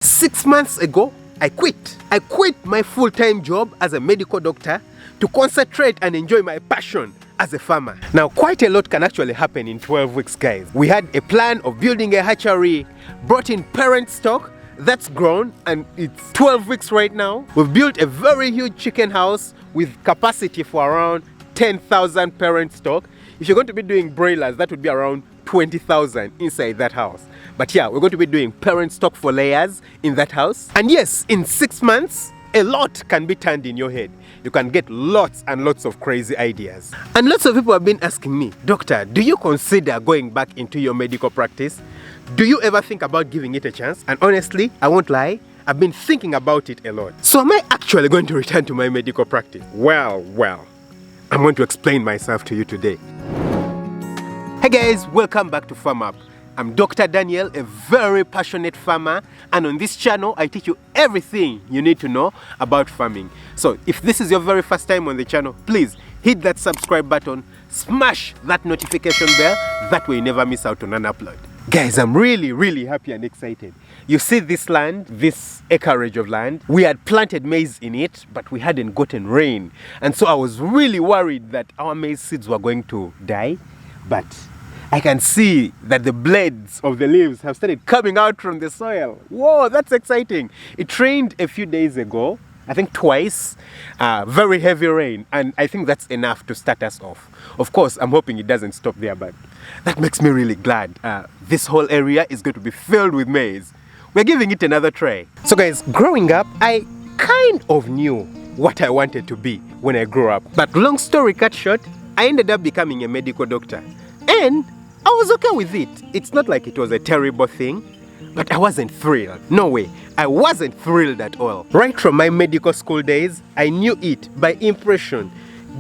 6 months ago, I quit. I quit my full-time job as a medical doctor to concentrate and enjoy my passion as a farmer. Now, quite a lot can actually happen in 12 weeks, guys. We had a plan of building a hatchery, brought in parent stock, that's grown, and it's 12 weeks right now. We've built a very huge chicken house with capacity for around 10,000 parent stock. If you're going to be doing broilers, that would be around 20,000 inside that house. But yeah, we're going to be doing parent stock for layers in that house. And yes, in 6 months, a lot can be turned in your head. You can get lots and lots of crazy ideas. And lots of people have been asking me, Doctor, do you consider going back into your medical practice? Do you ever think about giving it a chance? And honestly, I won't lie, I've been thinking about it a lot. So am I actually going to return to my medical practice? Well, I'm going to explain myself to you today. Hey guys, welcome back to Farm Up. I'm Dr. Daniel, a very passionate farmer, and on this channel I teach you everything you need to know about farming. So if this is your very first time on the channel, please hit that subscribe button, smash that notification bell, that way you never miss out on an upload. Guys, I'm really happy and excited. You see this land, this acreage of land, we had planted maize in it, but we hadn't gotten rain. And so I was really worried that our maize seeds were going to die, but I can see that the blades of the leaves have started coming out from the soil. Whoa, that's exciting. It rained a few days ago, I think twice, very heavy rain, and I think that's enough to start us off. Of course, I'm hoping it doesn't stop there, but that makes me really glad. This whole area is going to be filled with maize. We're giving it another try. So guys, growing up, I kind of knew what I wanted to be when I grew up. But long story cut short, I ended up becoming a medical doctor. And I was okay with it. It's not like it was a terrible thing, but I wasn't thrilled. No way, I wasn't thrilled at all. Right from my medical school days, I knew it by impression.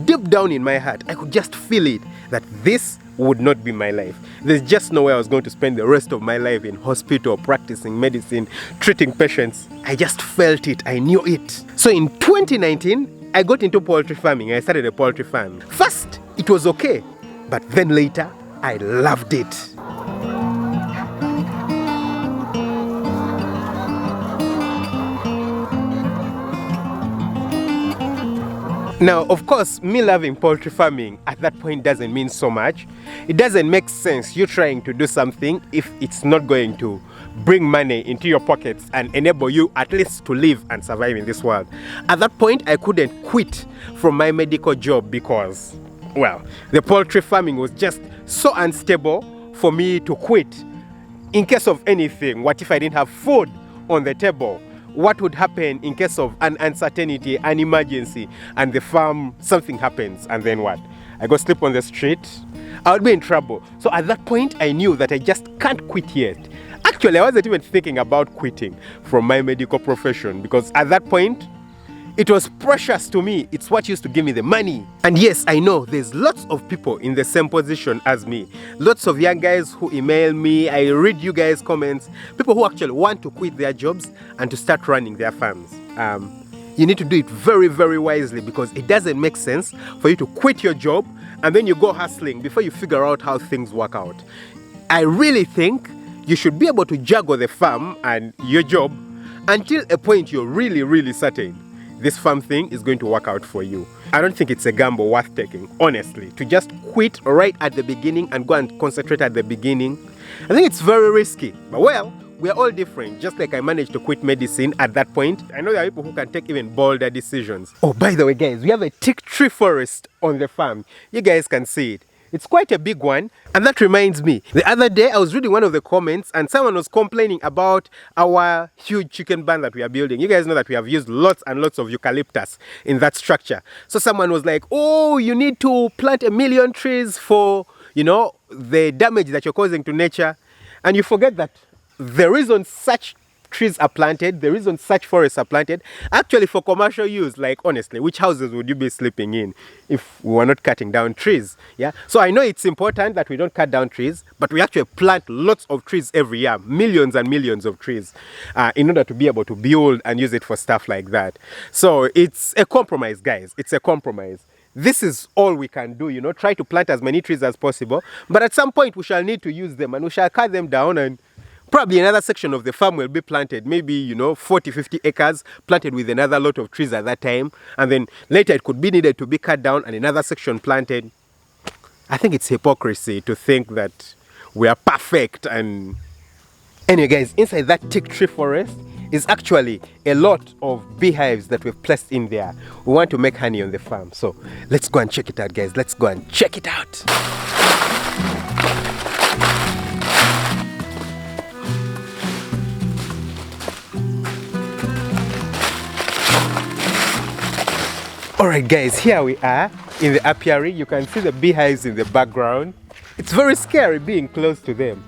Deep down in my heart, I could just feel it, that this would not be my life. There's just no way I was going to spend the rest of my life in hospital, practicing medicine, treating patients. I just felt it, I knew it. So in 2019, I got into poultry farming. I started a poultry farm. First, it was okay, but then later, I loved it. Now, of course, me loving poultry farming at that point doesn't mean so much. It doesn't make sense you trying to do something if it's not going to bring money into your pockets and enable you at least to live and survive in this world. At that point, I couldn't quit from my medical job because, well, the poultry farming was just so unstable for me to quit. In case of anything, what if I didn't have food on the table? What would happen in case of an uncertainty, an emergency, and the farm, something happens, and then what? I go sleep on the street? I would be in trouble. So at that point, I knew that I just can't quit yet. Actually, I wasn't even thinking about quitting from my medical profession because at that point, it was precious to me. It's what used to give me the money. And yes, I know there's lots of people in the same position as me. Lots of young guys who email me. I read you guys' comments. People who actually want to quit their jobs and to start running their farms. You need to do it very wisely because it doesn't make sense for you to quit your job and then you go hustling before you figure out how things work out. I really think you should be able to juggle the farm and your job until a point you're really certain this farm thing is going to work out for you. I don't think it's a gamble worth taking, honestly. To just quit right at the beginning and go and concentrate at the beginning, I think it's very risky. But well, we're all different. Just like I managed to quit medicine at that point, I know there are people who can take even bolder decisions. Oh, by the way, guys, we have a teak tree forest on the farm. You guys can see it. It's quite a big one, and that reminds me, the other day I was reading one of the comments and someone was complaining about our huge chicken barn that we are building. You guys know that we have used lots and lots of eucalyptus in that structure. So someone was like, oh, you need to plant 1 million trees for, you know, the damage that you're causing to nature. And you forget that the reason such trees are planted, the reason such forests are planted, actually for commercial use. Like honestly, which houses would you be sleeping in if we were not cutting down trees? Yeah, so I know it's important that we don't cut down trees, but we actually plant lots of trees every year, millions and millions of trees, in order to be able to build and use it for stuff like that. So it's a compromise, guys. It's a compromise. This is all we can do, you know, try to plant as many trees as possible, but at some point we shall need to use them and we shall cut them down and Probably another section of the farm will be planted, maybe, 40, 50 acres planted with another lot of trees at that time. And then later it could be needed to be cut down and another section planted. I think it's hypocrisy to think that we are perfect. And anyway, guys, inside that thick tree forest is actually a lot of beehives that we've placed in there. We want to make honey on the farm. So let's go and check it out, guys. Let's go and check it out. Alright guys, here we are in the apiary. You can see the beehives in the background. It's very scary being close to them.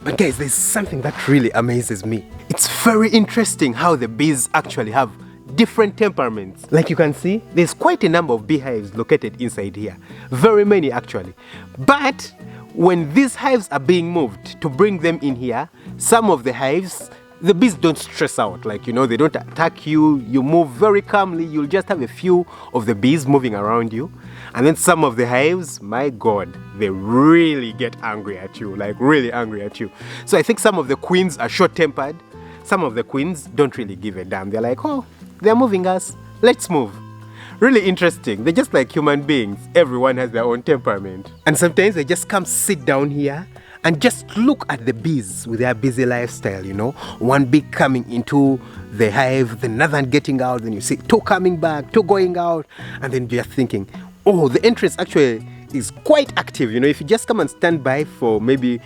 But guys, there's something that really amazes me. It's very interesting how the bees actually have different temperaments. Like you can see, there's quite a number of beehives located inside here. Very many actually. But when these hives are being moved to bring them in here, some of the hives, the bees don't stress out, like, they don't attack you. You move very calmly. You'll just have a few of the bees moving around you. And then some of the hives, my God, they really get angry at you, like really angry at you. So I think some of the queens are short-tempered. Some of the queens don't really give a damn. They're like, oh, they're moving us. Let's move. Really interesting. They're just like human beings. Everyone has their own temperament. And sometimes they just come sit down here and just look at the bees with their busy lifestyle, One bee coming into the hive, then another getting out, then you see two coming back, two going out, and then you're thinking, oh, the entrance actually is quite active, If you just come and stand by for maybe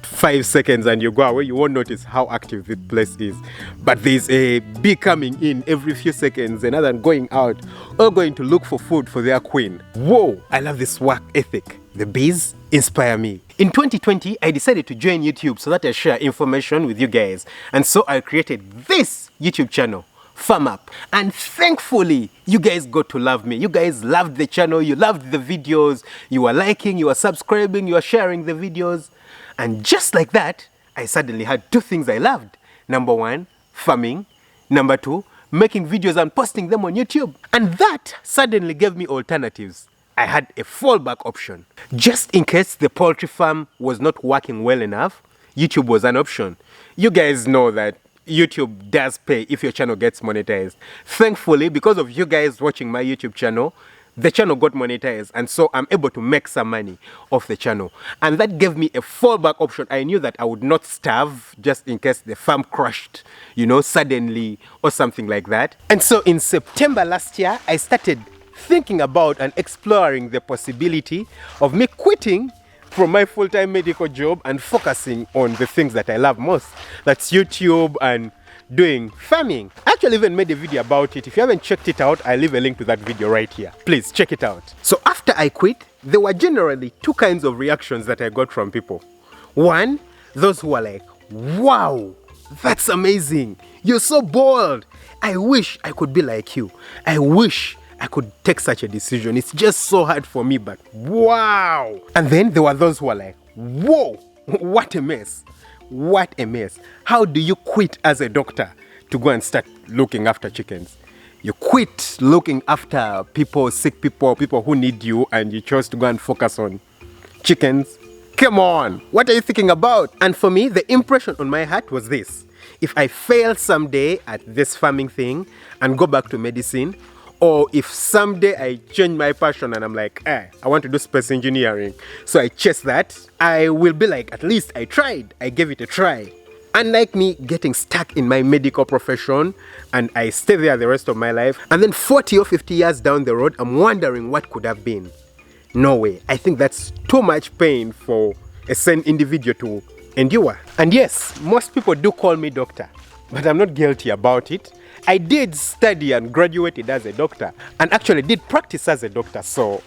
5 seconds and you go away, you won't notice how active this place is. But there's a bee coming in every few seconds, another going out, all going to look for food for their queen. Whoa, I love this work ethic. The bees inspire me. In 2020, I decided to join YouTube so that I share information with you guys. And so I created this YouTube channel, Farm Up. And thankfully, you guys got to love me. You guys loved the channel, you loved the videos, you were liking, you were subscribing, you were sharing the videos. And just like that, I suddenly had two things I loved. Number one, farming. Number two, making videos and posting them on YouTube. And that suddenly gave me alternatives. I had a fallback option. Just in case the poultry farm was not working well enough, YouTube was an option. You guys know that YouTube does pay if your channel gets monetized. Thankfully, because of you guys watching my YouTube channel, the channel got monetized, and so I'm able to make some money off the channel. And that gave me a fallback option. I knew that I would not starve just in case the farm crashed, suddenly or something like that. And so in September last year, I started thinking about and exploring the possibility of me quitting from my full-time medical job and focusing on the things that I love most. That's YouTube and doing farming. I actually even made a video about it. If you haven't checked it out, I'll leave a link to that video right here. Please check it out. So after I quit, there were generally two kinds of reactions that I got from people. One, those who were like, wow, that's amazing. You're so bold. I wish I could be like you. I wish I could take such a decision. It's just so hard for me, but wow. And then there were those who were like, whoa, what a mess. What a mess. How do you quit as a doctor to go and start looking after chickens? You quit looking after people, sick people, people who need you, and you chose to go and focus on chickens? Come on, what are you thinking about? And for me, the impression on my heart was this. If I fail someday at this farming thing and go back to medicine, or if someday I change my passion and I'm like, I want to do space engineering, so I chase that, I will be like, at least I tried, I gave it a try. Unlike me getting stuck in my medical profession and I stay there the rest of my life, and then 40 or 50 years down the road, I'm wondering what could have been. No way. I think that's too much pain for a sane individual to endure. And yes, most people do call me doctor, but I'm not guilty about it. I did study and graduated as a doctor and actually did practice as a doctor, so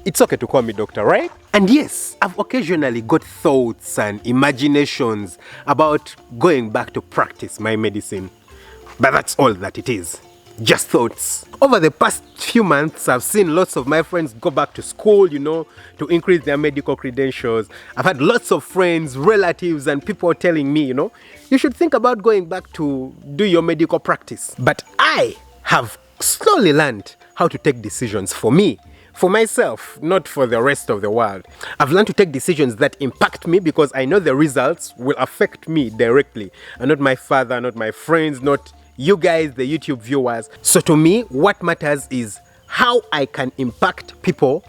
it's okay to call me doctor, right? And yes, I've occasionally got thoughts and imaginations about going back to practice my medicine, but that's all that it is. Just thoughts. Over the past few months, I've seen lots of my friends go back to school, to increase their medical credentials. I've had lots of friends, relatives, and people telling me, you should think about going back to do your medical practice. But I have slowly learned how to take decisions for me for myself, not for the rest of the world. I've learned to take decisions that impact me because I know the results will affect me directly, and not my father, not my friends, not you guys, the YouTube viewers. So to me, what matters is how I can impact people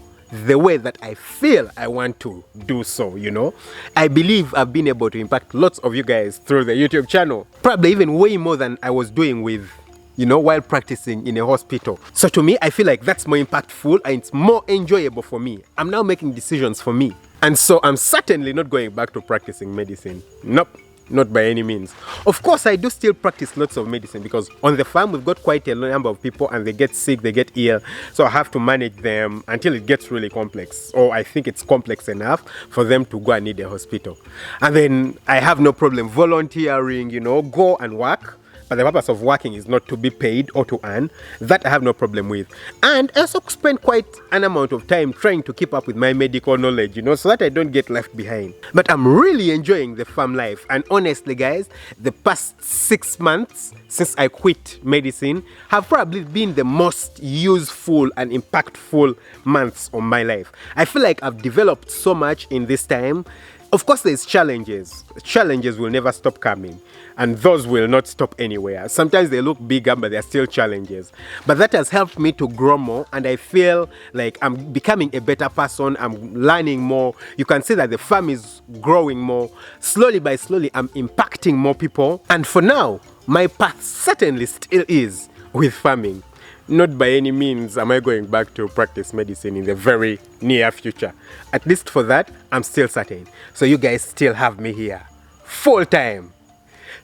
the way that I feel I want to do so, you know. I believe I've been able to impact lots of you guys through the YouTube channel, probably even way more than I was doing with, you know, while practicing in a hospital. So to me, I feel like that's more impactful and it's more enjoyable for me. I'm now making decisions for me. And so I'm certainly not going back to practicing medicine. Nope. Not by any means. Of course, I do still practice lots of medicine because on the farm we've got quite a number of people and they get sick, they get ill. So I have to manage them until it gets really complex, or I think it's complex enough for them to go and need a hospital. And then I have no problem volunteering, you know, go and work. But the purpose of working is not to be paid or to earn. That I have no problem with. And I also spend quite an amount of time trying to keep up with my medical knowledge, you know, so that I don't get left behind. But I'm really enjoying the farm life. And honestly, guys, the past 6 months since I quit medicine have probably been the most useful and impactful months of my life. I feel like I've developed so much in this time. Of course, there's challenges. Challenges will never stop coming, and those will not stop anywhere. Sometimes they look bigger, but they're still challenges. But that has helped me to grow more, and I feel like I'm becoming a better person. I'm learning more. You can see that the farm is growing more. Slowly by slowly, I'm impacting more people. And for now, my path certainly still is with farming. Not by any means am I going back to practice medicine in the very near future. At least for that, I'm still certain. So you guys still have me here, full time.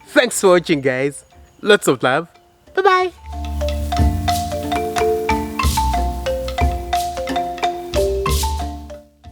Thanks for watching, guys. Lots of love. Bye-bye.